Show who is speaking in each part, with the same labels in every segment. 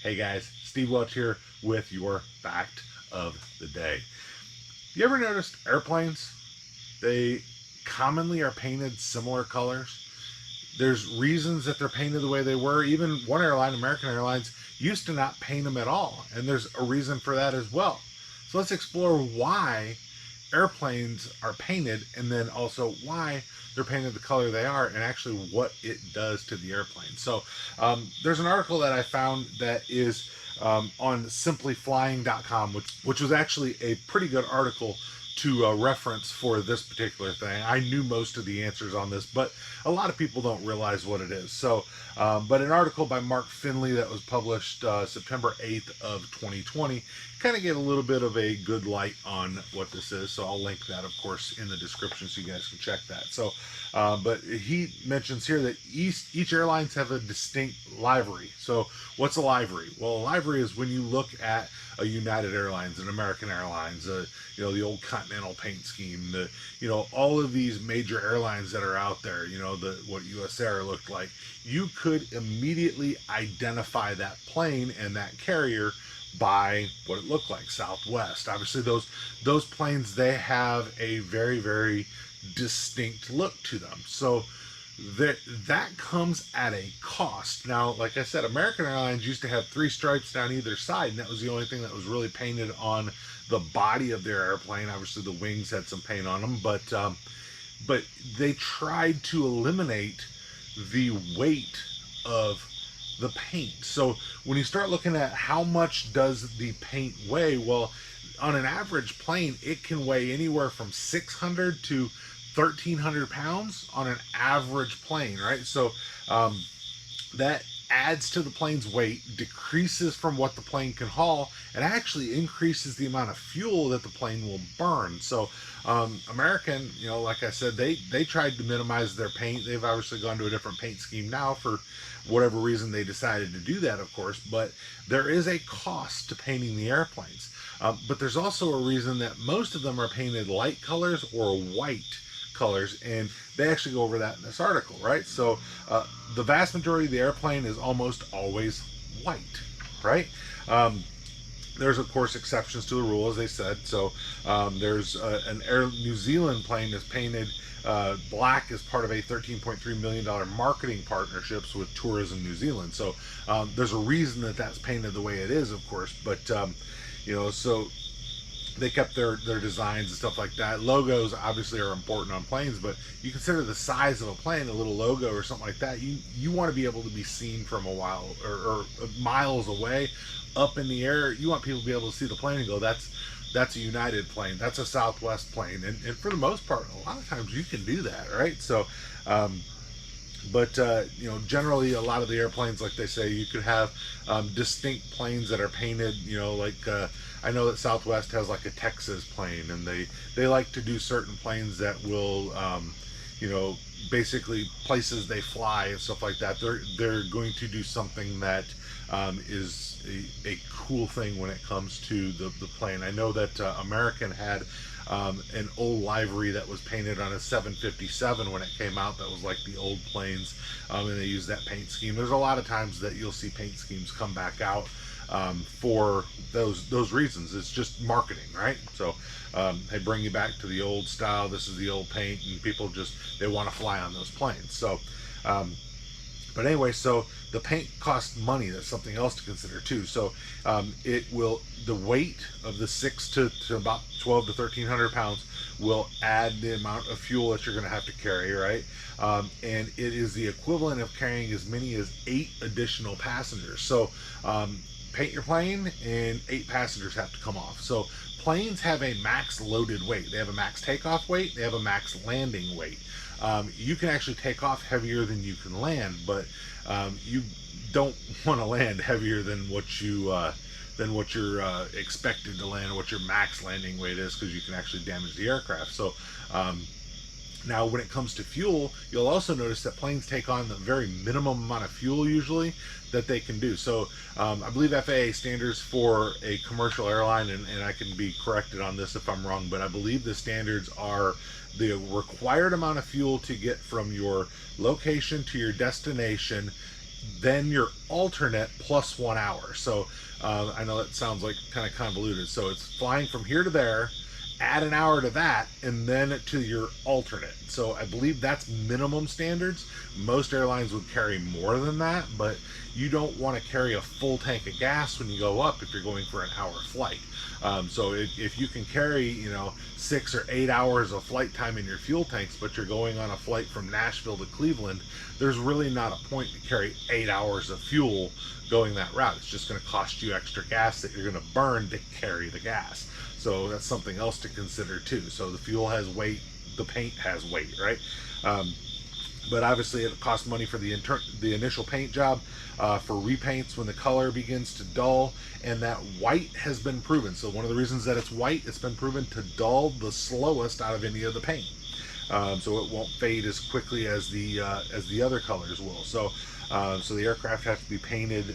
Speaker 1: Hey guys, Steve Welch here with your fact of the day. You ever noticed airplanes? They commonly are painted similar colors. There's reasons that they're painted the way they were. Even one airline, American Airlines, used to not paint them at all, and there's a reason for that as well. So let's explore why airplanes are painted and then also why they're painted the color they are and actually what it does to the airplane. So there's an article that I found that is on simplyflying.com, which was actually a pretty good article to reference for this particular thing. I knew most of the answers on this, but a lot of people don't realize what it is. So, but an article by Mark Finley that was published September 8th of 2020 kind of get a little bit of a good light on what this is. So I'll link that, of course, in the description so you guys can check that. So, but he mentions here that each airlines have a distinct livery. So what's a livery? Well, a livery is when you look at a United Airlines, an American Airlines, the old Continental paint scheme, all of these major airlines that are out there, what US Air looked like, you could immediately identify that plane and that carrier by what it looked like. Southwest, obviously those planes, they have a very, very distinct look to them. So that comes at a cost. Now, like I said, American Airlines used to have 3 stripes down either side, and that was the only thing that was really painted on the body of their airplane. Obviously the wings had some paint on them, but they tried to eliminate the weight of the paint. So when you start looking at how much does the paint weigh, well, on an average plane, it can weigh anywhere from 600 to 1,300 pounds on an average plane, right? So that adds to the plane's weight, decreases from what the plane can haul, and actually increases the amount of fuel that the plane will burn. So American, like I said, they tried to minimize their paint. They've obviously gone to a different paint scheme now for whatever reason they decided to do that, of course, but there is a cost to painting the airplanes. But there's also a reason that most of them are painted light colors or white colors, and they actually go over that in this article, right? So the vast majority of the airplane is almost always white, right? There's of course exceptions to the rule, as they said. So there's an Air New Zealand plane that's painted black as part of a $13.3 million marketing partnerships with Tourism New Zealand. So there's a reason that that's painted the way it is, of course. But so they kept their designs and stuff like that. Logos obviously are important on planes, but you consider the size of a plane, a little logo or something like that, you want to be able to be seen from a while or miles away, up in the air. You want people to be able to see the plane and go, that's a United plane, that's a Southwest plane, and for the most part, a lot of times you can do that, right? So but generally a lot of the airplanes, like they say, you could have distinct planes that are painted, I know that Southwest has like a Texas plane, and they like to do certain planes that will basically places they fly and stuff like that. They're going to do something that is a cool thing when it comes to the plane. I know that American had an old livery that was painted on a 757 when it came out. That was like the old planes, and they used that paint scheme. There's a lot of times that you'll see paint schemes come back out for those reasons. It's just marketing, right? So they bring you back to the old style. This is the old paint, and people they want to fly on those planes. So but anyway, so the paint costs money. That's something else to consider too. So the weight of the 6 to about 12 to 1,300 pounds will add the amount of fuel that you're going to have to carry, right? And it is the equivalent of carrying as many as 8 additional passengers. So paint your plane and 8 passengers have to come off. So planes have a max loaded weight. They have a max takeoff weight. They have a max landing weight. You can actually take off heavier than you can land, but you don't want to land heavier than what you're expected to land, what your max landing weight is, because you can actually damage the aircraft. So now when it comes to fuel, you'll also notice that planes take on the very minimum amount of fuel usually that they can do. So I believe FAA standards for a commercial airline, and I can be corrected on this if I'm wrong, but I believe the standards are the required amount of fuel to get from your location to your destination then your alternate plus 1 hour. So I know that sounds like kind of convoluted. So it's flying from here to there, add an hour to that, and then to your alternate. So I believe that's minimum standards. Most airlines would carry more than that, but you don't want to carry a full tank of gas when you go up if you're going for an hour flight. So if you can carry, 6 or 8 hours of flight time in your fuel tanks, but you're going on a flight from Nashville to Cleveland, there's really not a point to carry 8 hours of fuel going that route. It's just going to cost you extra gas that you're going to burn to carry the gas. So that's something else to consider too. So the fuel has weight, the paint has weight, right? But obviously it costs money for the initial paint job, for repaints when the color begins to dull, and that white has been proven. So one of the reasons that it's white, it's been proven to dull the slowest out of any of the paint. So it won't fade as quickly as the other colors will. So the aircraft have to be painted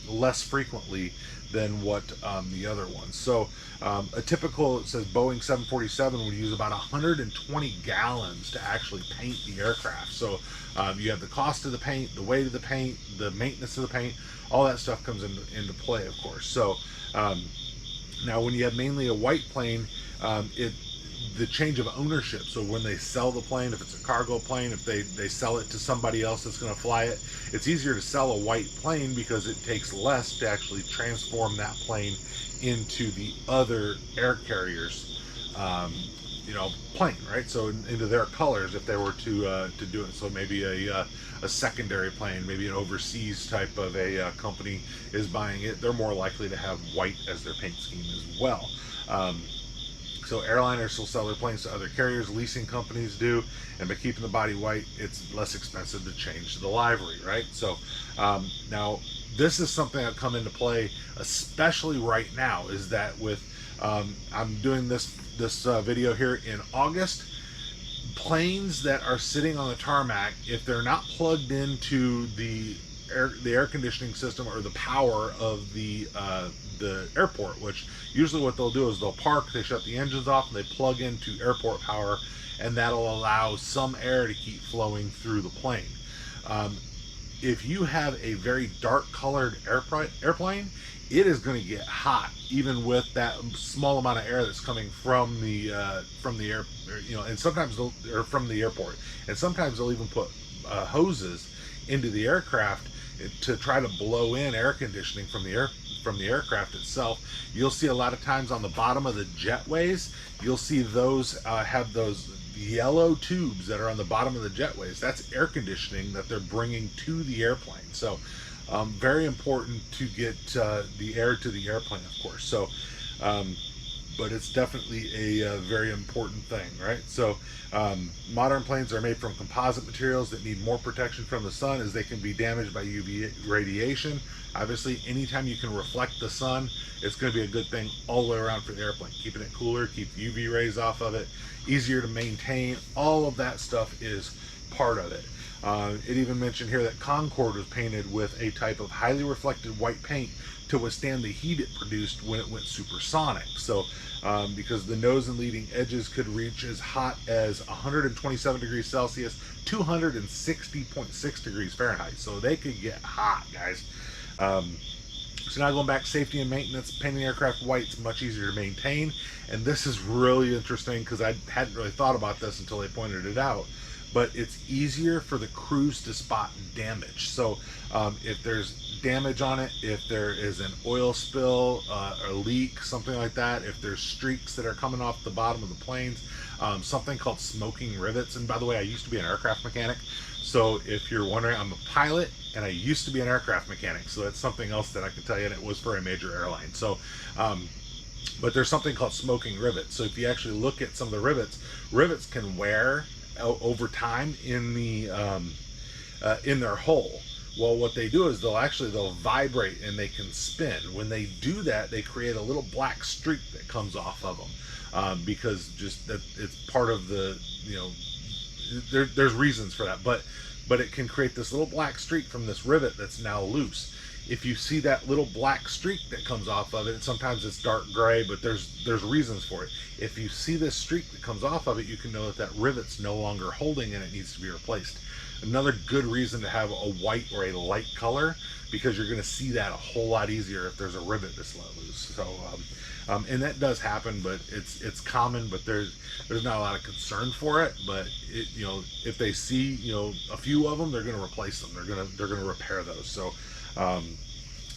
Speaker 1: less frequently than what the other ones. So a typical, it says Boeing 747 would use about 120 gallons to actually paint the aircraft. So you have the cost of the paint, the weight of the paint, the maintenance of the paint, all that stuff comes into play, of course. So now when you have mainly a white plane, the change of ownership. So when they sell the plane, if it's a cargo plane, if they sell it to somebody else that's going to fly it, it's easier to sell a white plane because it takes less to actually transform that plane into the other air carriers, plane, right? So into their colors, if they were to do it. So maybe a secondary plane, maybe an overseas type of a company is buying it, they're more likely to have white as their paint scheme as well. So airliners will sell their planes to other carriers, leasing companies do, and by keeping the body white, it's less expensive to change the livery, right? So now this is something that come into play, especially right now, is that with I'm doing this video here in August. Planes that are sitting on the tarmac, if they're not plugged into the air conditioning system or the power of the airport, which usually what they'll do is they'll park, they shut the engines off, and they plug into airport power, and that'll allow some air to keep flowing through the plane. If you have a very dark colored airplane, it is going to get hot even with that small amount of air that's coming from the air, and sometimes or from the airport, and sometimes they'll even put hoses into the aircraft to try to blow in air conditioning from the aircraft itself. You'll see a lot of times on the bottom of the jetways, you'll see those have those yellow tubes that are on the bottom of the jetways. That's air conditioning that they're bringing to the airplane. So very important to get the air to the airplane, of course. So but it's definitely a very important thing, right? So modern planes are made from composite materials that need more protection from the sun, as they can be damaged by UV radiation. Obviously, anytime you can reflect the sun, it's going to be a good thing all the way around for the airplane. Keeping it cooler, keep UV rays off of it, easier to maintain, all of that stuff is part of it. It even mentioned here that Concorde was painted with a type of highly reflected white paint to withstand the heat it produced when it went supersonic. So because the nose and leading edges could reach as hot as 127 degrees Celsius, 260.6 degrees Fahrenheit. So they could get hot, guys. So now going back, safety and maintenance, painting the aircraft white is much easier to maintain. And this is really interesting because I hadn't really thought about this until they pointed it out. But it's easier for the crews to spot damage. So if there's damage on it, if there is an oil spill, a leak, something like that, if there's streaks that are coming off the bottom of the planes, something called smoking rivets. And by the way, I used to be an aircraft mechanic. So if you're wondering, I'm a pilot and I used to be an aircraft mechanic. So that's something else that I can tell you, and it was for a major airline. So but there's something called smoking rivets. So if you actually look at some of the rivets can wear over time in the in their hole. Well, what they do is they'll vibrate and they can spin. When they do that, they create a little black streak that comes off of them because just that it's part of the, there's reasons for that, but it can create this little black streak from this rivet that's now loose. If you see that little black streak that comes off of it, sometimes it's dark gray, but there's reasons for it. If you see this streak that comes off of it, you can know that rivet's no longer holding and it needs to be replaced. Another good reason to have a white or a light color, because you're going to see that a whole lot easier if there's a rivet that's let loose. So and that does happen, but it's common, but there's not a lot of concern for it. But it, you know, if they see, you know, a few of them, they're going to replace them. They're going to repair those. So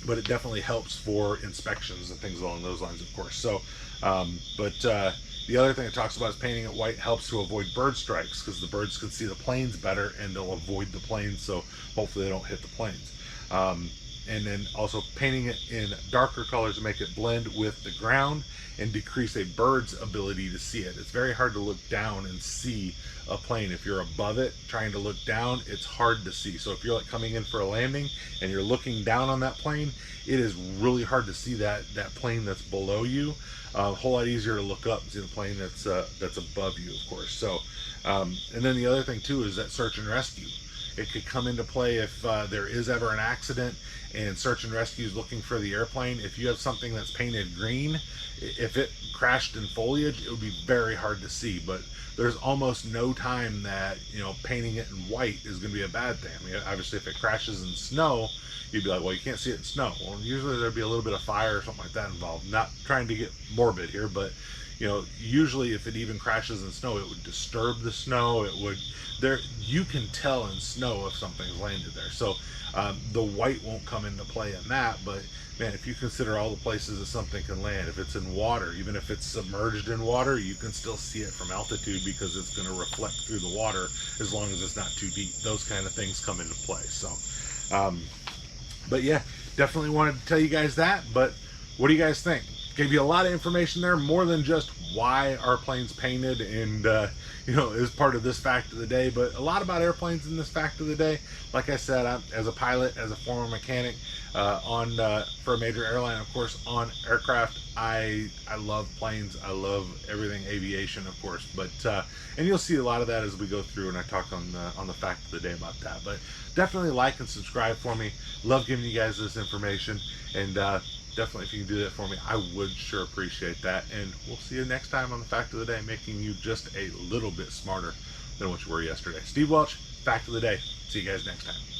Speaker 1: but it definitely helps for inspections and things along those lines, of course. So the other thing it talks about is painting it white helps to avoid bird strikes, because the birds can see the planes better and they'll avoid the planes, so hopefully they don't hit the planes. And then also painting it in darker colors to make it blend with the ground and decrease a bird's ability to see it. It's very hard to look down and see a plane. If you're above it trying to look down, it's hard to see. So if you're like coming in for a landing and you're looking down on that plane, it is really hard to see that plane that's below you. A whole lot easier to look up and see the plane that's above you, of course. So and then the other thing too is that search and rescue. It could come into play if there is ever an accident and search and rescue is looking for the airplane. If you have something that's painted green, if it crashed in foliage, it would be very hard to see. But there's almost no time that, you know, painting it in white is going to be a bad thing. I mean, obviously if it crashes in snow, you'd be like, well, you can't see it in snow. Well, usually there'd be a little bit of fire or something like that involved. Not trying to get morbid here, but you know, usually if it even crashes in snow, it would disturb the snow. It would, you can tell in snow if something's landed there. So the white won't come into play in that. But man, if you consider all the places that something can land, if it's in water, even if it's submerged in water, you can still see it from altitude because it's going to reflect through the water as long as it's not too deep. Those kind of things come into play. So but yeah, definitely wanted to tell you guys that. But what do you guys think? Gave you a lot of information there, more than just why are planes painted and you know, is part of this fact of the day, but a lot about airplanes in this fact of the day. Like I said, I'm, as a pilot, as a former mechanic for a major airline, of course, on aircraft, I love planes. I love everything aviation, of course. But and you'll see a lot of that as we go through, and I talk on the fact of the day about that. But definitely like and subscribe for me. Love giving you guys this information, and definitely if you can do that for me, I would sure appreciate that. And we'll see you next time on the fact of the day, making you just a little bit smarter than what you were yesterday. Steve Welch, fact of the day. See you guys next time.